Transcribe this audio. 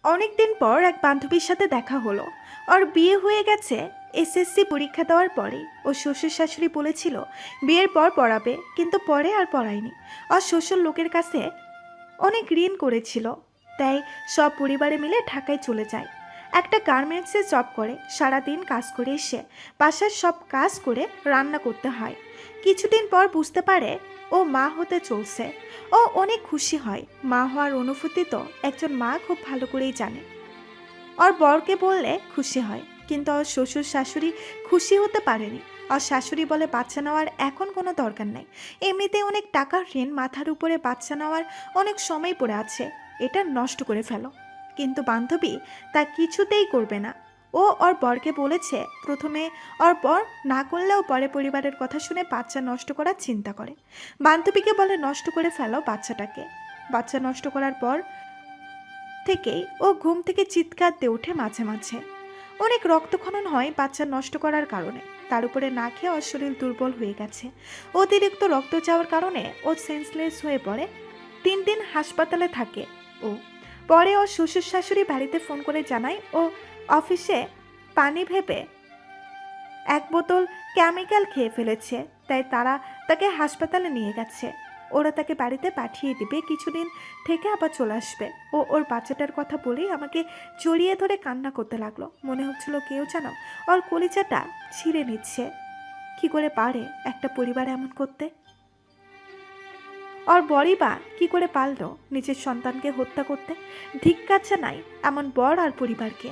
অনেকদিন পর এক বান্ধবীর সাথে দেখা হলো। ওর বিয়ে হয়ে গেছে এসএসসি পরীক্ষা দেওয়ার পরে। ও শ্বশুর শাশুড়ি বলেছিল বিয়ের পর পড়াবে, কিন্তু পরে আর পড়ায়নি। ওর শ্বশুর লোকের কাছে অনেক ঋণ করেছিল, তাই সব পরিবারে মিলে ঢাকায় চলে যায়। একটা গার্মেন্টসে জব করে, সারাদিন কাজ করে এসে বাসার সব কাজ করে রান্না করতে হয়। কিছুদিন পর বুঝতে পারে ও মা হতে চলছে। ও অনেক খুশি হয়। মা হওয়ার অনুভূতি তো একজন মা খুব ভালো করেই জানে। ওর বরকে বললে খুশি হয়, কিন্তু ওর শ্বশুর শাশুড়ি খুশি হতে পারেনি। ওর শাশুড়ি বলে বাচ্চা নেওয়ার এখন কোনো দরকার নেই, এমনিতে অনেক টাকার ঋণ মাথার উপরে, বাচ্চা নেওয়ার অনেক সময় পড়ে আছে, এটা নষ্ট করে ফেলো। কিন্তু বান্ধবী তা কিছুতেই করবে না। ও ওর বরকে বলেছে প্রথমে ওর বর না করলেও পরে পরিবারের কথা শুনে বাচ্চা নষ্ট করার চিন্তা করে। বান্ধবীকে বলে নষ্ট করে ফেলো বাচ্চাটাকে। বাচ্চা নষ্ট করার পর থেকেই ও ঘুম থেকে চিৎকার দিয়ে ওঠে মাঝে মাঝে। অনেক রক্তক্ষরণ হয় বাচ্চা নষ্ট করার কারণে। তার উপরে না খেয়ে ওর শরীর দুর্বল হয়ে গেছে। অতিরিক্ত রক্ত যাওয়ার কারণে ও সেন্সলেস হয়ে পড়ে। 3 দিন হাসপাতালে থাকে ও। পরে ওর শ্বশুর শাশুড়ি বাড়িতে ফোন করে জানায় ও অফিসে পানি ভেবে 1 বোতল কেমিক্যাল খেয়ে ফেলেছে, তাই তারা তাকে হাসপাতালে নিয়ে গেছে। ওরা তাকে বাড়িতে পাঠিয়ে দিবে, কিছুদিন থেকে আবার চলে আসবে। ও ওর বাচ্চাটার কথা বলেই আমাকে জড়িয়ে ধরে কান্না করতে লাগলো। মনে হচ্ছিল কেউ যেন ওর কলিজাটা ছিঁড়ে নিচ্ছে। কি করে পারে একটা পরিবার এমন করতে? ওর বরই বা কি করে পারল নিজের সন্তানকে হত্যা করতে? ধিক্কার জানাই এমন বর আর পরিবারকে।